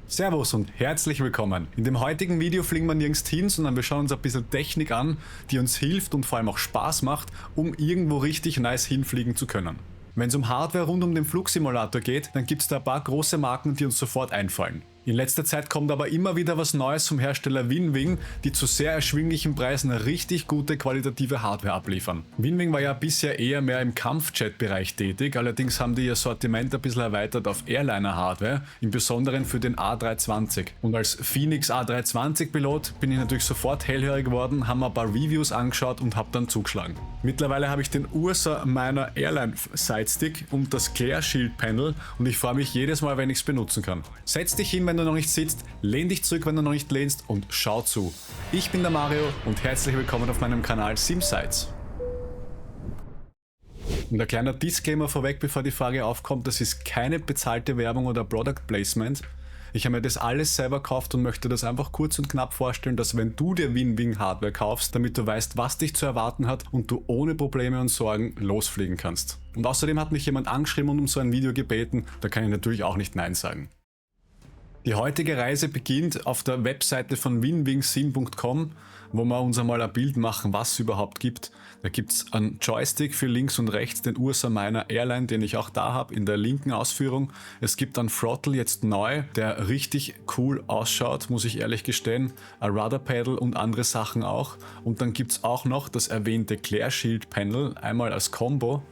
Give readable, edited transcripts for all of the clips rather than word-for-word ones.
Servus und herzlich willkommen. In dem heutigen Video fliegen wir nirgends hin, sondern wir schauen uns ein bisschen Technik an, die uns hilft und vor allem auch Spaß macht, um irgendwo richtig nice hinfliegen zu können. Wenn es um Hardware rund um den Flugsimulator geht, dann gibt es da ein paar große Marken, die uns sofort einfallen. In letzter Zeit kommt aber immer wieder was Neues vom Hersteller Winwing, die zu sehr erschwinglichen Preisen richtig gute qualitative Hardware abliefern. Winwing war ja bisher eher mehr im Kampfjet-Bereich tätig, allerdings haben die ihr Sortiment ein bisschen erweitert auf Airliner-Hardware, im Besonderen für den A320. Und als Phoenix A320-Pilot bin ich natürlich sofort hellhörig geworden, habe mir ein paar Reviews angeschaut und habe dann zugeschlagen. Mittlerweile habe ich den Ursa meiner Airline Sidestick und das Glare Shield Panel und ich freue mich jedes Mal, wenn ich es benutzen kann. Setz dich hin, wenn du noch nicht sitzt, lehn dich zurück, wenn du noch nicht lehnst und schau zu. Ich bin der Mario und herzlich willkommen auf meinem Kanal SimSights. Und ein kleiner Disclaimer vorweg, bevor die Frage aufkommt, das ist keine bezahlte Werbung oder Product Placement. Ich habe mir das alles selber gekauft und möchte das einfach kurz und knapp vorstellen, dass wenn du dir Winwing Hardware kaufst, damit du weißt, was dich zu erwarten hat und du ohne Probleme und Sorgen losfliegen kannst. Und außerdem hat mich jemand angeschrieben und um so ein Video gebeten, da kann ich natürlich auch nicht Nein sagen. Die heutige Reise beginnt auf der Webseite von winwingsim.com, wo wir uns einmal ein Bild machen, was es überhaupt gibt. Da gibt es einen Joystick für links und rechts, den Ursa meiner Airline, den ich auch da habe, in der linken Ausführung. Es gibt einen Throttle jetzt neu, der richtig cool ausschaut, muss ich ehrlich gestehen. Ein Rudder Pedal und andere Sachen auch. Und dann gibt es auch noch das erwähnte Glare Shield Panel, einmal als Combo,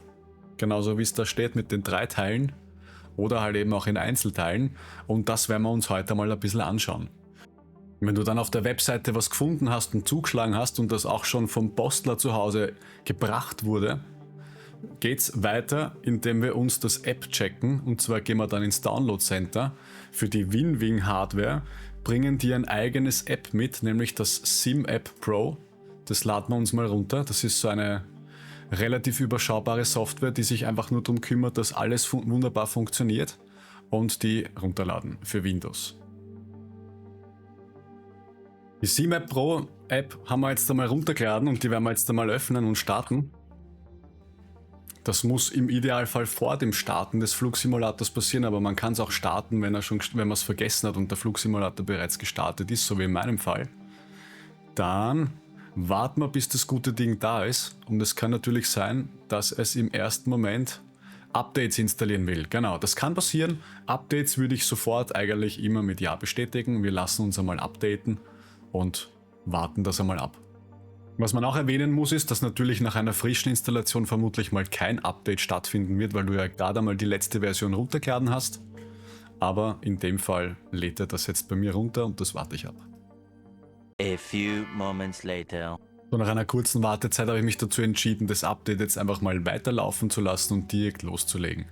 genauso wie es da steht mit den 3 Teilen. Oder halt eben auch in Einzelteilen und das werden wir uns heute mal ein bisschen anschauen. Wenn du dann auf der Webseite was gefunden hast und zugeschlagen hast und das auch schon vom Postler zu Hause gebracht wurde, geht's weiter, indem wir uns das App checken und zwar gehen wir dann ins Download Center. Für die Winwing Hardware bringen die ein eigenes App mit, nämlich das SimApp Pro. Das laden wir uns mal runter, das ist so eine relativ überschaubare Software, die sich einfach nur darum kümmert, dass alles wunderbar funktioniert und die runterladen für Windows. Die SimApp Pro App haben wir jetzt einmal runtergeladen und die werden wir jetzt einmal öffnen und starten. Das muss im Idealfall vor dem Starten des Flugsimulators passieren, aber man kann es auch starten, wenn man es vergessen hat und der Flugsimulator bereits gestartet ist, so wie in meinem Fall. Dann warten wir, bis das gute Ding da ist und es kann natürlich sein, dass es im ersten Moment Updates installieren will. Genau, das kann passieren. Updates würde ich sofort eigentlich immer mit Ja bestätigen. Wir lassen uns einmal updaten und warten das einmal ab. Was man auch erwähnen muss, ist, dass natürlich nach einer frischen Installation vermutlich mal kein Update stattfinden wird, weil du ja gerade einmal die letzte Version runtergeladen hast. Aber in dem Fall lädt er das jetzt bei mir runter und das warte ich ab. A few moments later. So, nach einer kurzen Wartezeit habe ich mich dazu entschieden, das Update jetzt einfach mal weiterlaufen zu lassen und direkt loszulegen.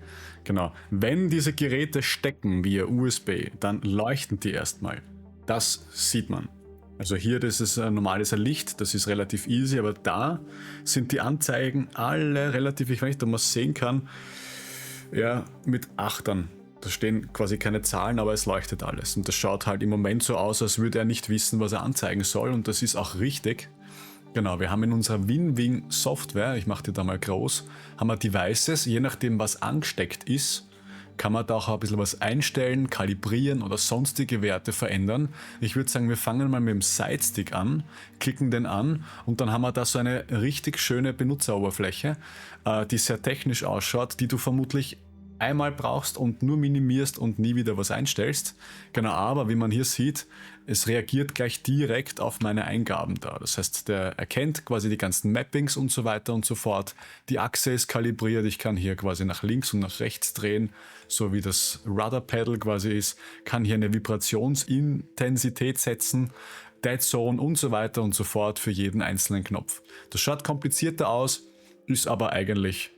Genau, wenn diese Geräte stecken via USB, dann leuchten die erstmal. Das sieht man. Also hier, das ist ein normales Licht, das ist relativ easy, aber da sind die Anzeigen alle relativ, ich weiß nicht, ob man es sehen kann, ja, mit Achtern. Da stehen quasi keine Zahlen, aber es leuchtet alles. Und das schaut halt im Moment so aus, als würde er nicht wissen, was er anzeigen soll. Und das ist auch richtig. Genau, wir haben in unserer Winwing Software, ich mache die da mal groß, haben wir Devices, je nachdem was angesteckt ist, kann man da auch ein bisschen was einstellen, kalibrieren oder sonstige Werte verändern. Ich würde sagen, wir fangen mal mit dem Sidestick an, klicken den an und dann haben wir da so eine richtig schöne Benutzeroberfläche, die sehr technisch ausschaut, die du vermutlich einmal brauchst und nur minimierst und nie wieder was einstellst. Genau, aber wie man hier sieht, es reagiert gleich direkt auf meine Eingaben da. Das heißt, der erkennt quasi die ganzen Mappings und so weiter und so fort. Die Achse ist kalibriert, ich kann hier quasi nach links und nach rechts drehen, so wie das Rudder Pedal quasi ist, kann hier eine Vibrationsintensität setzen, Dead Zone und so weiter und so fort für jeden einzelnen Knopf. Das schaut komplizierter aus, ist aber eigentlich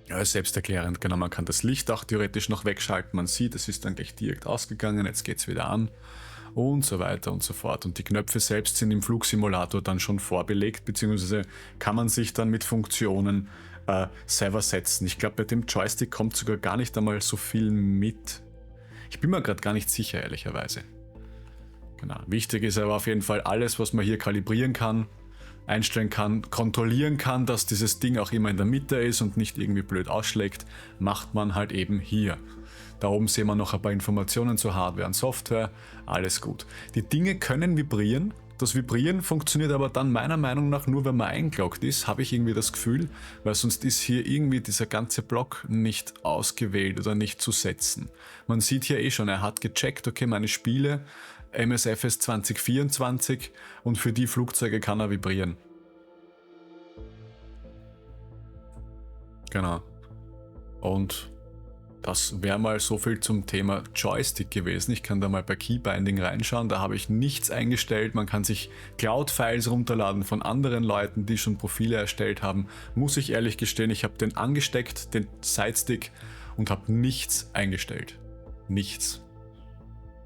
ja, selbsterklärend. Genau, man kann das Licht auch theoretisch noch wegschalten. Man sieht, es ist dann gleich direkt ausgegangen, jetzt geht es wieder an und so weiter und so fort. Und die Knöpfe selbst sind im Flugsimulator dann schon vorbelegt, beziehungsweise kann man sich dann mit Funktionen selber setzen. Ich glaube, bei dem Joystick kommt sogar gar nicht einmal so viel mit. Ich bin mir gerade gar nicht sicher, ehrlicherweise. Genau. Wichtig ist aber auf jeden Fall alles, was man hier kalibrieren kann, einstellen kann, kontrollieren kann, dass dieses Ding auch immer in der Mitte ist und nicht irgendwie blöd ausschlägt, macht man halt eben hier. Da oben sehen wir noch ein paar Informationen zur Hardware und Software. Alles gut. Die Dinge können vibrieren. Das Vibrieren funktioniert aber dann meiner Meinung nach nur, wenn man eingeloggt ist, habe ich irgendwie das Gefühl, weil sonst ist hier irgendwie dieser ganze Block nicht ausgewählt oder nicht zu setzen. Man sieht hier eh schon, er hat gecheckt, okay, meine Spiele, MSFS 2024 und für die Flugzeuge kann er vibrieren. Genau. Und das wäre mal so viel zum Thema Joystick gewesen. Ich kann da mal bei Keybinding reinschauen, da habe ich nichts eingestellt. Man kann sich Cloud-Files runterladen von anderen Leuten, die schon Profile erstellt haben. Muss ich ehrlich gestehen, ich habe den angesteckt, den Sidestick, und habe nichts eingestellt. Nichts.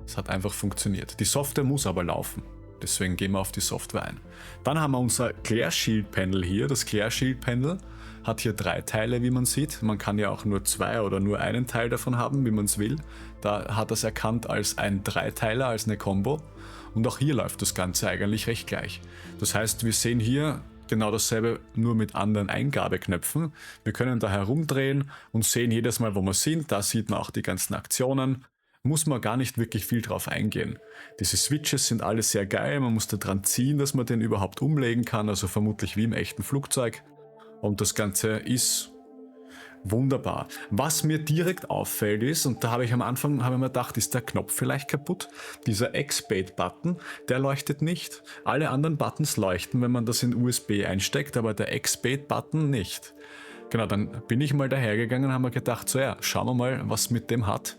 Es hat einfach funktioniert. Die Software muss aber laufen. Deswegen gehen wir auf die Software ein. Dann haben wir unser Glare Shield Panel hier. Das Glare Shield Panel hat hier 3 Teile, wie man sieht. Man kann ja auch nur 2 oder nur einen Teil davon haben, wie man es will. Da hat er es erkannt als ein 3-Teiler, als eine Combo. Und auch hier läuft das Ganze eigentlich recht gleich. Das heißt, wir sehen hier genau dasselbe, nur mit anderen Eingabeknöpfen. Wir können da herumdrehen und sehen jedes Mal, wo wir sind. Da sieht man auch die ganzen Aktionen. Muss man gar nicht wirklich viel drauf eingehen. Diese Switches sind alle sehr geil, man muss da dran ziehen, dass man den überhaupt umlegen kann, also vermutlich wie im echten Flugzeug. Und das Ganze ist wunderbar. Was mir direkt auffällt ist, und da habe ich am Anfang mir gedacht, ist der Knopf vielleicht kaputt? Dieser X-Bait-Button, der leuchtet nicht. Alle anderen Buttons leuchten, wenn man das in USB einsteckt, aber der X-Bait-Button nicht. Genau, dann bin ich mal dahergegangen und habe mir gedacht, so ja, schauen wir mal, was mit dem hat.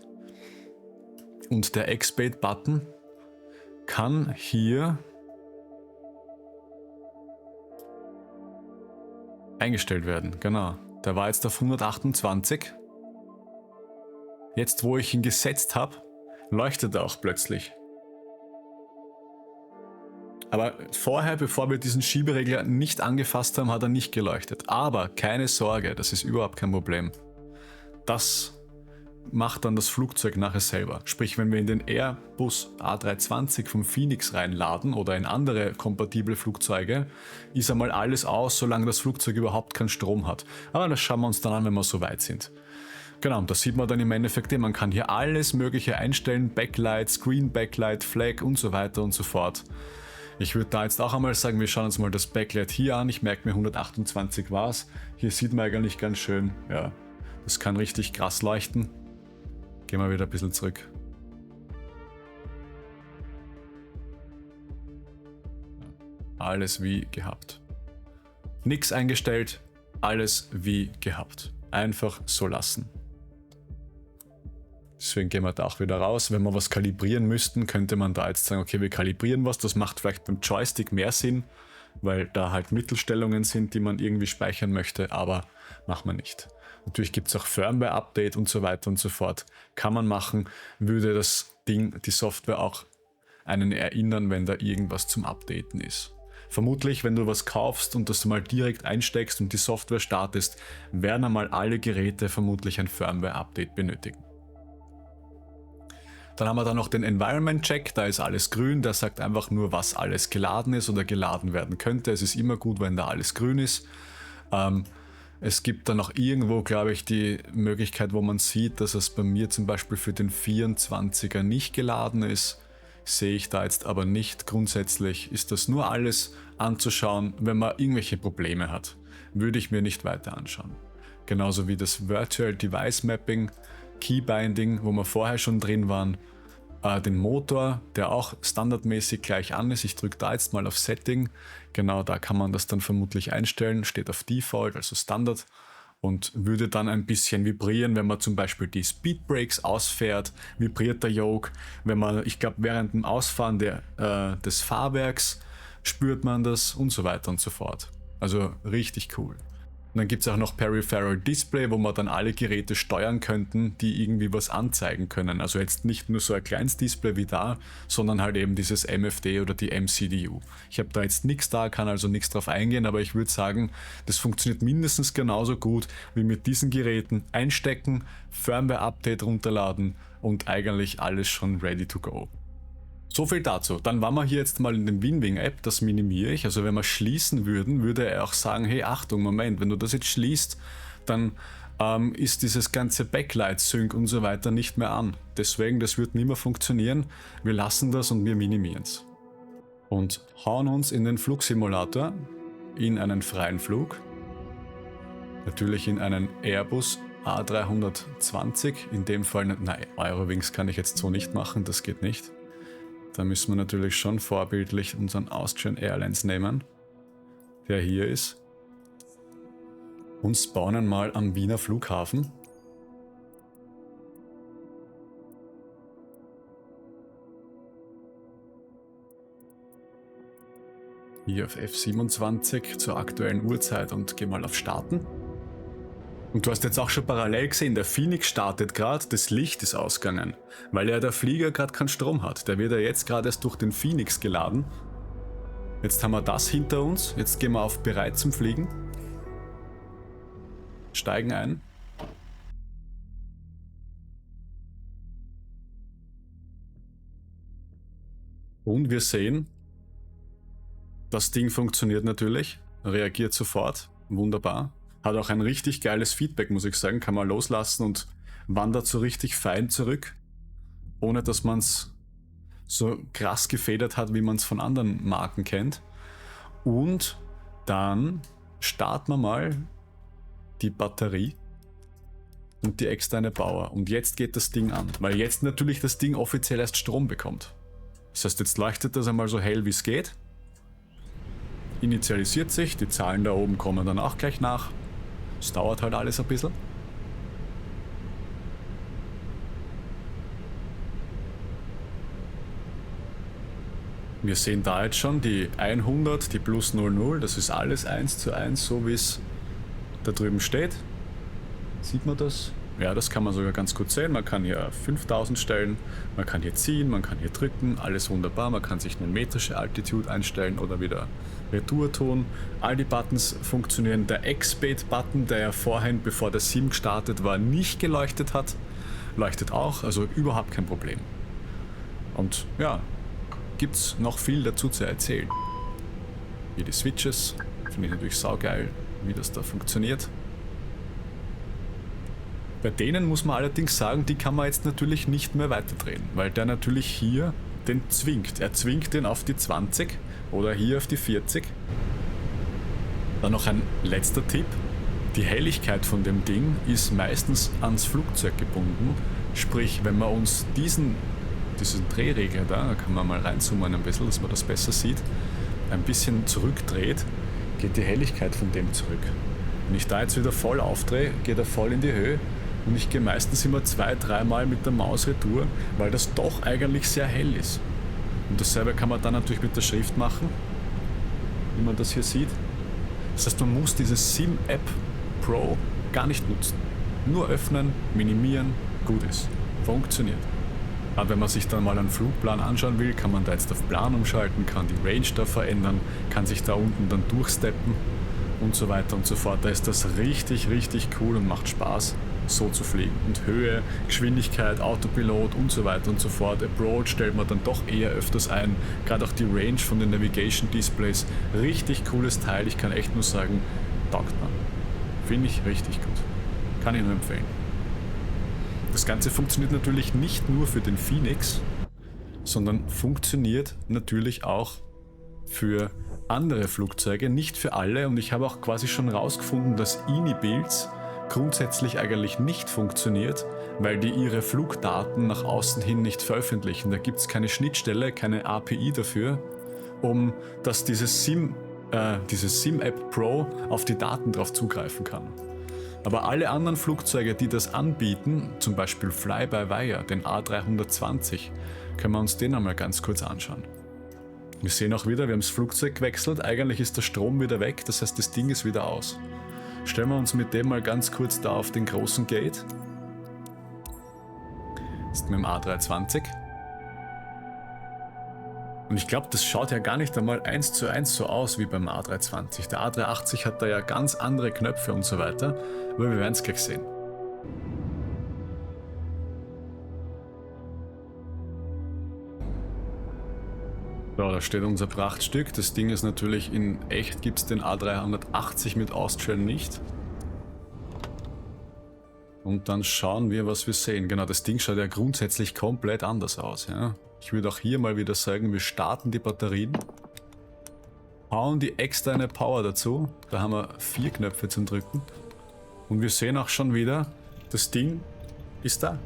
Und der X-Bait-Button kann hier eingestellt werden. Genau. Der war jetzt auf 128. Jetzt, wo ich ihn gesetzt habe, leuchtet er auch plötzlich. Aber vorher, bevor wir diesen Schieberegler nicht angefasst haben, hat er nicht geleuchtet. Aber keine Sorge, das ist überhaupt kein Problem. Das macht dann das Flugzeug nachher selber. Sprich, wenn wir in den Airbus A320 vom Phoenix reinladen oder in andere kompatible Flugzeuge, ist einmal alles aus, solange das Flugzeug überhaupt keinen Strom hat. Aber das schauen wir uns dann an, wenn wir so weit sind. Genau, das sieht man dann im Endeffekt, man kann hier alles Mögliche einstellen, Backlight, Screen Backlight, Flag und so weiter und so fort. Ich würde da jetzt auch einmal sagen, wir schauen uns mal das Backlight hier an. Ich merke mir, 128 war es. Hier sieht man eigentlich ganz schön, ja, das kann richtig krass leuchten. Gehen wir wieder ein bisschen zurück. Alles wie gehabt. Nix eingestellt, alles wie gehabt. Einfach so lassen. Deswegen gehen wir da auch wieder raus. Wenn wir was kalibrieren müssten, könnte man da jetzt sagen, okay, wir kalibrieren was. Das macht vielleicht beim Joystick mehr Sinn, weil da halt Mittelstellungen sind, die man irgendwie speichern möchte, aber machen wir nicht. Natürlich gibt es auch Firmware-Update und so weiter und so fort. Kann man machen, würde das Ding, die Software auch einen erinnern, wenn da irgendwas zum Updaten ist. Vermutlich, wenn du was kaufst und das du mal direkt einsteckst und die Software startest, werden einmal alle Geräte vermutlich ein Firmware-Update benötigen. Dann haben wir da noch den Environment Check, da ist alles grün, der sagt einfach nur, was alles geladen ist oder geladen werden könnte. Es ist immer gut, wenn da alles grün ist. Es gibt dann auch irgendwo, glaube ich, die Möglichkeit, wo man sieht, dass es bei mir zum Beispiel für den 24er nicht geladen ist. Sehe ich da jetzt aber nicht. Grundsätzlich ist das nur alles anzuschauen, wenn man irgendwelche Probleme hat. Würde ich mir nicht weiter anschauen. Genauso wie das Virtual Device Mapping, Keybinding, wo wir vorher schon drin waren. Den Motor, der auch standardmäßig gleich an ist. Ich drücke da jetzt mal auf Setting. Genau, da kann man das dann vermutlich einstellen. Steht auf Default, also Standard. Und würde dann ein bisschen vibrieren, wenn man zum Beispiel die Speed Brakes ausfährt, vibriert der Yoke. Wenn man, ich glaube, während dem Ausfahren des Fahrwerks spürt man das und so weiter und so fort. Also richtig cool. Und dann gibt es auch noch Peripheral Display, wo man dann alle Geräte steuern könnten, die irgendwie was anzeigen können. Also jetzt nicht nur so ein kleines Display wie da, sondern halt eben dieses MFD oder die MCDU. Ich habe da jetzt nichts da, kann also nichts drauf eingehen, aber ich würde sagen, das funktioniert mindestens genauso gut wie mit diesen Geräten. Einstecken, Firmware-Update runterladen und eigentlich alles schon ready to go. So viel dazu. Dann waren wir hier jetzt mal in dem WinWing-App, das minimiere ich. Also wenn wir schließen würden, würde er auch sagen, hey Achtung, Moment, wenn du das jetzt schließt, dann ist dieses ganze Backlight-Sync und so weiter nicht mehr an. Deswegen, das wird nicht mehr funktionieren. Wir lassen das und wir minimieren es. Und hauen uns in den Flugsimulator, in einen freien Flug. Natürlich in einen Airbus A320, in dem Fall, nein, Eurowings kann ich jetzt so nicht machen, das geht nicht. Da müssen wir natürlich schon vorbildlich unseren Austrian Airlines nehmen, der hier ist. Und spawnen mal am Wiener Flughafen. Hier auf F27 zur aktuellen Uhrzeit und geh mal auf Starten. Und du hast jetzt auch schon parallel gesehen, der Phoenix startet gerade, das Licht ist ausgegangen, weil ja der Flieger gerade keinen Strom hat. Der wird ja jetzt gerade erst durch den Phoenix geladen. Jetzt haben wir das hinter uns, jetzt gehen wir auf bereit zum Fliegen. Steigen ein. Und wir sehen, das Ding funktioniert natürlich, reagiert sofort, wunderbar. Hat auch ein richtig geiles Feedback, muss ich sagen, kann man loslassen und wandert so richtig fein zurück, ohne dass man es so krass gefedert hat, wie man es von anderen Marken kennt. Und dann starten wir mal die Batterie und die externe Power. Und jetzt geht das Ding an, weil jetzt natürlich das Ding offiziell erst Strom bekommt. Das heißt, jetzt leuchtet das einmal so hell wie es geht. Initialisiert sich, die Zahlen da oben kommen dann auch gleich nach. Es dauert halt alles ein bisschen. Wir sehen da jetzt schon die 100, die plus 00, das ist alles 1:1, so wie es da drüben steht. Sieht man das? Ja, das kann man sogar ganz gut sehen. Man kann hier 5000 stellen, man kann hier ziehen, man kann hier drücken, alles wunderbar. Man kann sich eine metrische Altitude einstellen oder wieder Retourton. All die Buttons funktionieren. Der X-Bait-Button, der ja vorhin, bevor der Sim gestartet war, nicht geleuchtet hat, leuchtet auch, also überhaupt kein Problem. Und ja, gibt's noch viel dazu zu erzählen. Hier die Switches, finde ich natürlich saugeil, wie das da funktioniert. Bei denen muss man allerdings sagen, die kann man jetzt natürlich nicht mehr weiterdrehen, weil der natürlich hier den zwingt. Er zwingt den auf die 20 oder hier auf die 40. Dann noch ein letzter Tipp. Die Helligkeit von dem Ding ist meistens ans Flugzeug gebunden. Sprich, wenn man uns diesen Drehregler da kann man mal reinzoomen ein bisschen, dass man das besser sieht, ein bisschen zurückdreht, geht die Helligkeit von dem zurück. Wenn ich da jetzt wieder voll aufdrehe, geht er voll in die Höhe. Und ich gehe meistens immer 2-3 Mal mit der Maus retour, weil das doch eigentlich sehr hell ist. Und dasselbe kann man dann natürlich mit der Schrift machen, wie man das hier sieht. Das heißt, man muss dieses Sim-App Pro gar nicht nutzen. Nur öffnen, minimieren, gut ist. Funktioniert. Aber wenn man sich dann mal einen Flugplan anschauen will, kann man da jetzt auf Plan umschalten, kann die Range da verändern, kann sich da unten dann durchsteppen und so weiter und so fort. Da ist das richtig, richtig cool und macht Spaß, so zu fliegen. Und Höhe, Geschwindigkeit, Autopilot und so weiter und so fort. Approach stellt man dann doch eher öfters ein. Gerade auch die Range von den Navigation Displays. Richtig cooles Teil. Ich kann echt nur sagen, taugt man. Finde ich richtig gut. Kann ich nur empfehlen. Das Ganze funktioniert natürlich nicht nur für den Phoenix, sondern funktioniert natürlich auch für andere Flugzeuge, nicht für alle. Und ich habe auch quasi schon rausgefunden, dass Ini-Builds grundsätzlich eigentlich nicht funktioniert, weil die ihre Flugdaten nach außen hin nicht veröffentlichen. Da gibt es keine Schnittstelle, keine API dafür, um dass dieses Sim-App Pro auf die Daten drauf zugreifen kann. Aber alle anderen Flugzeuge, die das anbieten, zum Beispiel Fly-by-Wire, den A320, können wir uns den einmal ganz kurz anschauen. Wir sehen auch wieder, wir haben das Flugzeug gewechselt, eigentlich ist der Strom wieder weg, das heißt, das Ding ist wieder aus. Stellen wir uns mit dem mal ganz kurz da auf den großen Gate. Jetzt mit dem A320. Und ich glaube, das schaut ja gar nicht einmal 1:1 so aus wie beim A320. Der A380 hat da ja ganz andere Knöpfe und so weiter, aber wir werden es gleich sehen. So, da steht unser Prachtstück. Das Ding ist natürlich in echt, gibt es den A380 mit Austrian nicht. Und dann schauen wir, was wir sehen. Genau, das Ding schaut ja grundsätzlich komplett anders aus. Ja? Ich würde auch hier mal wieder sagen, wir starten die Batterien. Hauen die externe Power dazu. Da haben wir 4 Knöpfe zum Drücken. Und wir sehen auch schon wieder, das Ding ist da.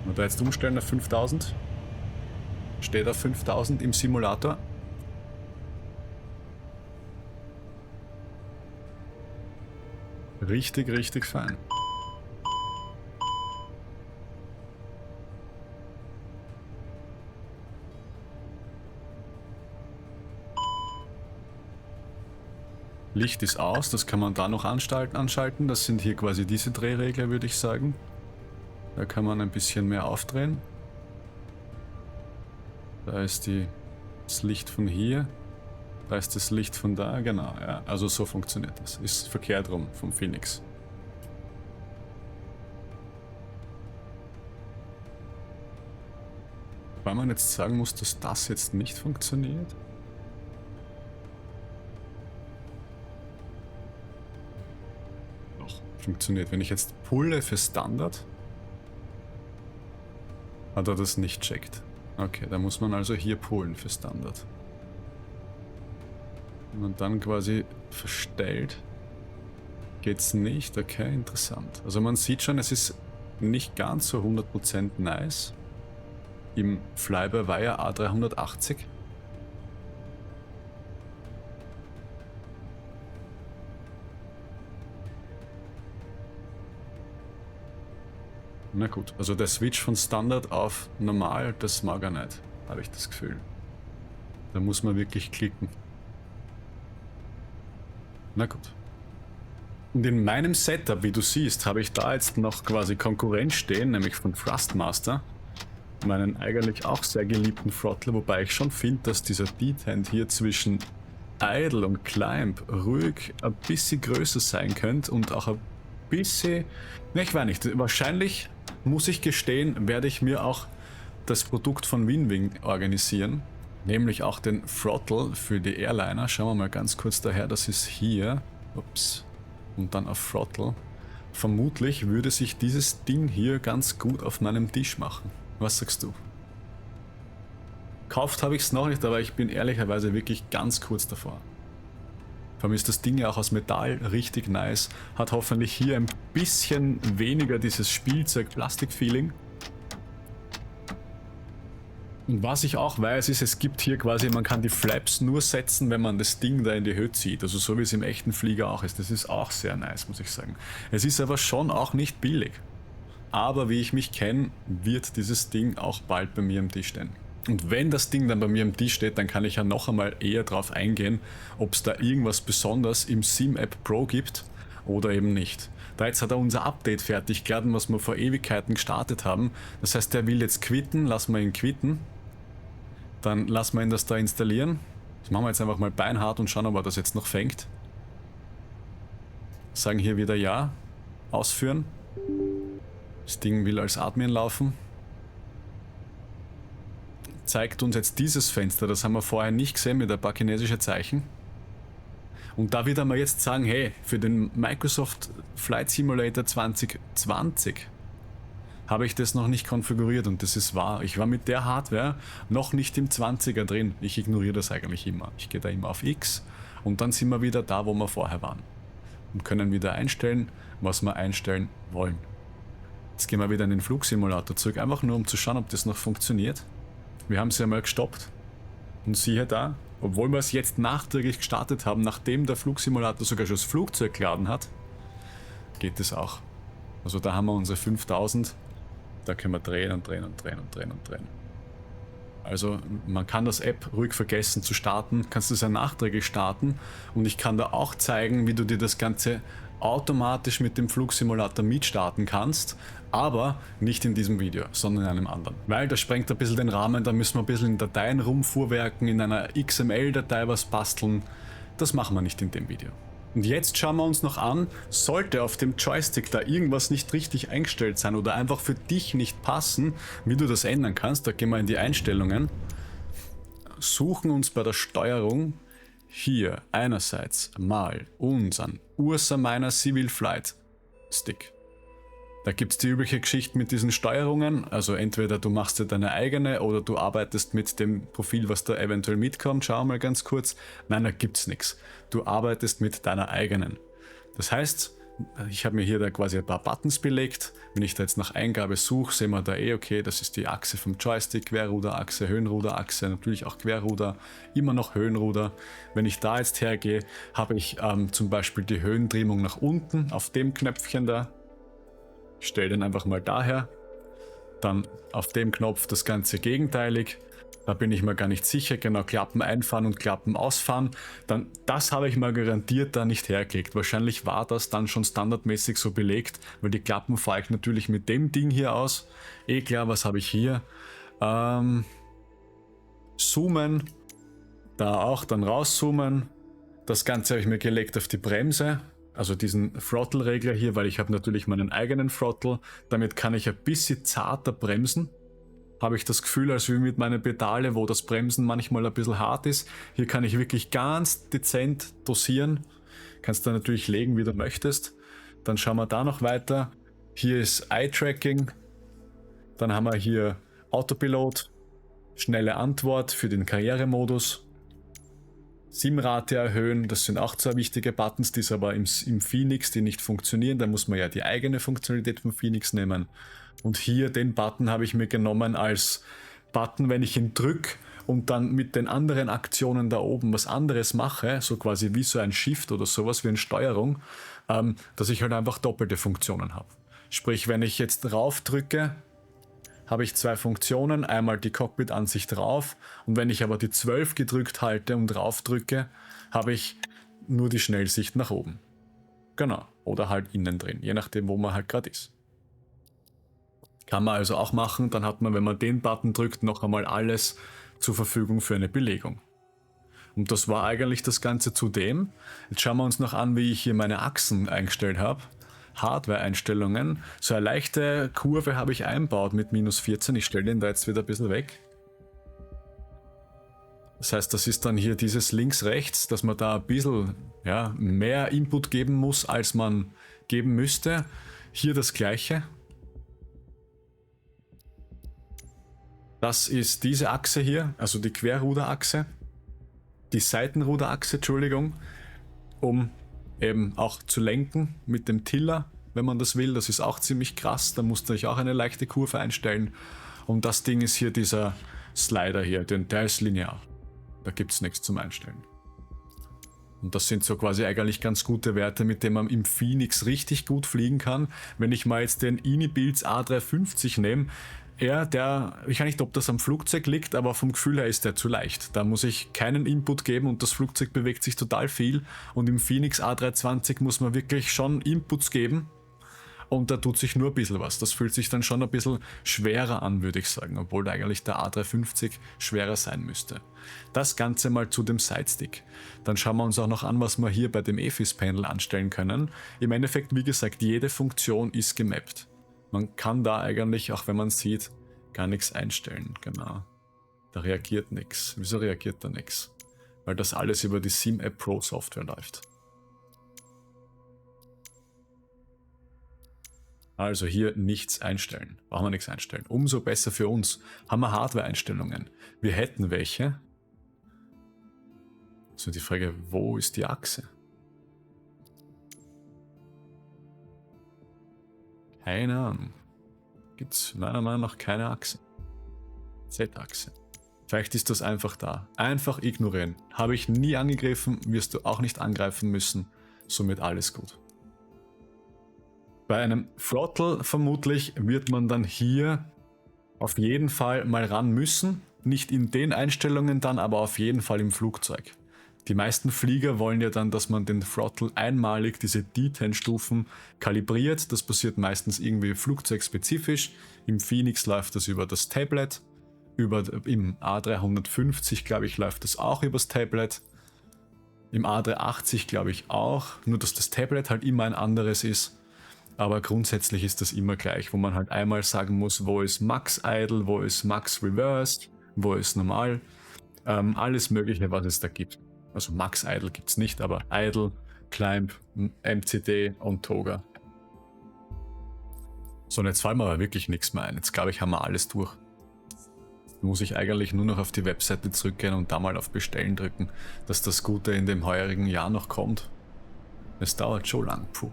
Wenn wir da jetzt umstellen auf 5000. Steht auf 5000 im Simulator. Richtig, richtig fein. Licht ist aus, das kann man da noch anschalten. Das sind hier quasi diese Drehregler, würde ich sagen. Da kann man ein bisschen mehr aufdrehen. Da ist das Licht von hier. Da ist das Licht von da, genau. Ja, also so funktioniert das. Ist verkehrt rum vom Phoenix. Weil man jetzt sagen muss, dass das jetzt nicht funktioniert. Funktioniert. Wenn ich jetzt pulle für Standard, hat er das nicht checkt. Okay, da muss man also hier pullen für Standard. Und dann quasi verstellt. Geht's nicht? Okay, interessant. Also man sieht schon, es ist nicht ganz so 100% nice. Im Fly-by-Wire A380. Na gut, also der Switch von Standard auf Normal, das mag er nicht, habe ich das Gefühl. Da muss man wirklich klicken. Na gut. Und in meinem Setup, wie du siehst, habe ich da jetzt noch quasi Konkurrenz stehen, nämlich von Thrustmaster. Meinen eigentlich auch sehr geliebten Throttle, wobei ich schon finde, dass dieser Detent hier zwischen Idle und Climb ruhig ein bisschen größer sein könnte und auch ein bisschen... Ne, ich weiß nicht, wahrscheinlich... Muss ich gestehen, werde ich mir auch das Produkt von Winwing organisieren, nämlich auch den Throttle für die Airliner. Schauen wir mal ganz kurz daher, das ist hier. Ups. Und dann auf Throttle. Vermutlich würde sich dieses Ding hier ganz gut auf meinem Tisch machen. Was sagst du? Kauft habe ich es noch nicht, aber ich bin ehrlicherweise wirklich ganz kurz davor. Vor allem ist das Ding ja auch aus Metall richtig nice. Hat hoffentlich hier ein bisschen weniger dieses Spielzeug-Plastik-Feeling. Und was ich auch weiß, ist, es gibt hier quasi, man kann die Flaps nur setzen, wenn man das Ding da in die Höhe zieht. Also so wie es im echten Flieger auch ist. Das ist auch sehr nice, muss ich sagen. Es ist aber schon auch nicht billig. Aber wie ich mich kenne, wird dieses Ding auch bald bei mir am Tisch stehen. Und wenn das Ding dann bei mir am Tisch steht, dann kann ich ja noch einmal eher drauf eingehen, ob es da irgendwas Besonderes im SimApp Pro gibt oder eben nicht. Da jetzt hat er unser Update fertig geladen, was wir vor Ewigkeiten gestartet haben. Das heißt, der will jetzt quitten, lassen wir ihn quitten. Dann lassen wir ihn das da installieren. Das machen wir jetzt einfach mal beinhart und schauen, ob er das jetzt noch fängt. Sagen hier wieder Ja. Ausführen. Das Ding will als Admin laufen. Zeigt uns jetzt dieses Fenster, das haben wir vorher nicht gesehen mit ein paar chinesischen Zeichen. Und da wird er mir jetzt sagen, hey, für den Microsoft Flight Simulator 2020 habe ich das noch nicht konfiguriert und das ist wahr. Ich war mit der Hardware noch nicht im 20er drin. Ich ignoriere das eigentlich immer. Ich gehe da immer auf X und dann sind wir wieder da, wo wir vorher waren. Und können wieder einstellen, was wir einstellen wollen. Jetzt gehen wir wieder in den Flugsimulator zurück, einfach nur um zu schauen, ob das noch funktioniert. Wir haben es ja mal gestoppt und siehe da, obwohl wir es jetzt nachträglich gestartet haben, nachdem der Flugsimulator sogar schon das Flugzeug geladen hat, geht es auch. Also da haben wir unsere 5000, da können wir drehen und drehen und drehen und drehen und drehen. Also man kann das App ruhig vergessen zu starten, kannst du es ja nachträglich starten und ich kann da auch zeigen, wie du dir das Ganze automatisch mit dem Flugsimulator mitstarten kannst, aber nicht in diesem Video, sondern in einem anderen. Weil das sprengt ein bisschen den Rahmen, da müssen wir ein bisschen in Dateien rumfuhrwerken, in einer XML-Datei was basteln. Das machen wir nicht in dem Video. Und jetzt schauen wir uns noch an, sollte auf dem Joystick da irgendwas nicht richtig eingestellt sein oder einfach für dich nicht passen, wie du das ändern kannst. Da gehen wir in die Einstellungen, suchen uns bei der Steuerung hier einerseits mal unseren Ursa Minor Civil Flight Stick. Da gibt es die übliche Geschichte mit diesen Steuerungen, also entweder du machst dir deine eigene oder du arbeitest mit dem Profil, was da eventuell mitkommt. Schau mal ganz kurz. Nein, da gibt's nichts. Du arbeitest mit deiner eigenen. Das heißt, ich habe mir hier da quasi ein paar Buttons belegt. Wenn ich da jetzt nach Eingabe suche, sehen wir da okay, das ist die Achse vom Joystick, Querruderachse, Höhenruderachse, natürlich auch Querruder, immer noch Höhenruder. Wenn ich da jetzt hergehe, habe ich zum Beispiel die Höhentrimmung nach unten auf dem Knöpfchen da. Ich stelle den einfach mal daher. Dann auf dem Knopf das Ganze gegenteilig. Da bin ich mir gar nicht sicher, genau, Klappen einfahren und Klappen ausfahren. Dann, das habe ich mal garantiert da nicht hergelegt. Wahrscheinlich war das dann schon standardmäßig so belegt, weil die Klappen fahre ich natürlich mit dem Ding hier aus. Eh klar, was habe ich hier? Zoomen. Da auch, dann rauszoomen. Das Ganze habe ich mir gelegt auf die Bremse. Also diesen Throttle-Regler hier, weil ich habe natürlich meinen eigenen Throttle. Damit kann ich ein bisschen zarter bremsen. Habe ich das Gefühl, als wie mit meinen Pedale, wo das Bremsen manchmal ein bisschen hart ist. Hier kann ich wirklich ganz dezent dosieren. Kannst du natürlich legen, wie du möchtest. Dann schauen wir da noch weiter. Hier ist Eye-Tracking. Dann haben wir hier Autopilot. Schnelle Antwort für den Karrieremodus. SIM-Rate erhöhen, das sind auch zwei wichtige Buttons, die es aber im Phoenix, die nicht funktionieren. Da muss man ja die eigene Funktionalität vom Phoenix nehmen. Und hier den Button habe ich mir genommen als Button, wenn ich ihn drücke und dann mit den anderen Aktionen da oben was anderes mache, so quasi wie so ein Shift oder sowas wie eine Steuerung, dass ich halt einfach doppelte Funktionen habe. Sprich, wenn ich jetzt drauf drücke, habe ich zwei Funktionen, einmal die Cockpit-Ansicht drauf und wenn ich aber die 12 gedrückt halte und drauf drücke, habe ich nur die Schnellsicht nach oben. Genau, oder halt innen drin, je nachdem, wo man halt gerade ist. Kann man also auch machen, dann hat man, wenn man den Button drückt, noch einmal alles zur Verfügung für eine Belegung. Und das war eigentlich das Ganze zudem. Jetzt schauen wir uns noch an, wie ich hier meine Achsen eingestellt habe. Hardware-Einstellungen. So eine leichte Kurve habe ich einbaut mit minus 14. Ich stelle den da jetzt wieder ein bisschen weg. Das heißt, das ist dann hier dieses links-rechts, dass man da ein bisschen mehr Input geben muss, als man geben müsste. Hier das gleiche. Das ist diese Achse hier, also die Querruderachse. Die Seitenruderachse, Entschuldigung, um eben auch zu lenken mit dem Tiller, wenn man das will. Das ist auch ziemlich krass, da musst du euch auch eine leichte Kurve einstellen. Und das Ding ist hier dieser Slider hier, der ist linear. Da gibt es nichts zum Einstellen. Und das sind so quasi eigentlich ganz gute Werte, mit denen man im Phoenix richtig gut fliegen kann. Wenn ich mal jetzt den Inibilz A350 nehme, ich weiß nicht, ob das am Flugzeug liegt, aber vom Gefühl her ist der zu leicht. Da muss ich keinen Input geben und das Flugzeug bewegt sich total viel. Und im Phoenix A320 muss man wirklich schon Inputs geben und da tut sich nur ein bisschen was. Das fühlt sich dann schon ein bisschen schwerer an, würde ich sagen, obwohl eigentlich der A350 schwerer sein müsste. Das Ganze mal zu dem Sidestick. Dann schauen wir uns auch noch an, was wir hier bei dem EFIS-Panel anstellen können. Im Endeffekt, wie gesagt, jede Funktion ist gemappt. Man kann da eigentlich, auch wenn man sieht, gar nichts einstellen. Genau. Da reagiert nichts. Wieso reagiert da nichts? Weil das alles über die SimApp Pro Software läuft. Also hier nichts einstellen. Brauchen wir nichts einstellen. Umso besser für uns. Haben wir Hardware-Einstellungen. Wir hätten welche. So die Frage, wo ist die Achse? Keine Ahnung. Gibt es meiner Meinung nach keine Achse. Z-Achse. Vielleicht ist das einfach da. Einfach ignorieren. Habe ich nie angegriffen, wirst du auch nicht angreifen müssen. Somit alles gut. Bei einem Throttle vermutlich wird man dann hier auf jeden Fall mal ran müssen. Nicht in den Einstellungen dann, aber auf jeden Fall im Flugzeug. Die meisten Flieger wollen ja dann, dass man den Throttle einmalig, diese D10-Stufen, kalibriert. Das passiert meistens irgendwie flugzeugspezifisch. Im Phoenix läuft das über das Tablet. Im A350, glaube ich, läuft das auch übers Tablet. Im A380, glaube ich, auch. Nur, dass das Tablet halt immer ein anderes ist. Aber grundsätzlich ist das immer gleich, wo man halt einmal sagen muss, wo ist Max Idle, wo ist Max Reversed, wo ist normal. Alles Mögliche, was es da gibt. Also Max Idle gibt es nicht, aber Idle, Climb, MCD und Toga. So, und jetzt fallen mir aber wirklich nichts mehr ein. Jetzt glaube ich, haben wir alles durch. Muss ich eigentlich nur noch auf die Webseite zurückgehen und da mal auf Bestellen drücken, dass das Gute in dem heurigen Jahr noch kommt. Es dauert schon lang, puh.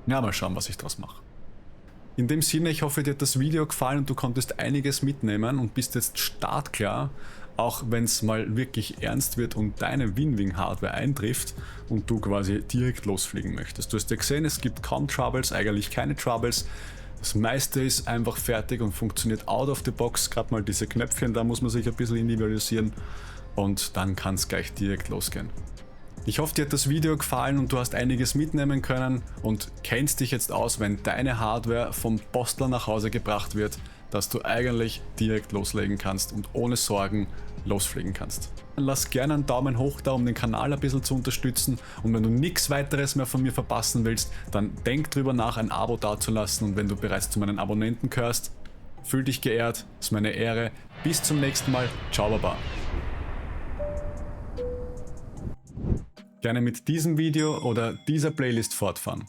Ja, mal schauen, was ich draus mache. In dem Sinne, ich hoffe, dir hat das Video gefallen und du konntest einiges mitnehmen und bist jetzt startklar, auch wenn es mal wirklich ernst wird und deine Winwing-Hardware eintrifft und du quasi direkt losfliegen möchtest. Du hast ja gesehen, es gibt kaum Troubles, eigentlich keine Troubles. Das meiste ist einfach fertig und funktioniert out of the box. Gerade mal diese Knöpfchen, da muss man sich ein bisschen individualisieren und dann kann es gleich direkt losgehen. Ich hoffe, dir hat das Video gefallen und du hast einiges mitnehmen können und kennst dich jetzt aus, wenn deine Hardware vom Postler nach Hause gebracht wird, dass du eigentlich direkt loslegen kannst und ohne Sorgen losfliegen kannst. Lass gerne einen Daumen hoch da, um den Kanal ein bisschen zu unterstützen, und wenn du nichts weiteres mehr von mir verpassen willst, dann denk drüber nach, ein Abo dazulassen, und wenn du bereits zu meinen Abonnenten gehörst, fühl dich geehrt, ist meine Ehre. Bis zum nächsten Mal, ciao baba. Gerne mit diesem Video oder dieser Playlist fortfahren.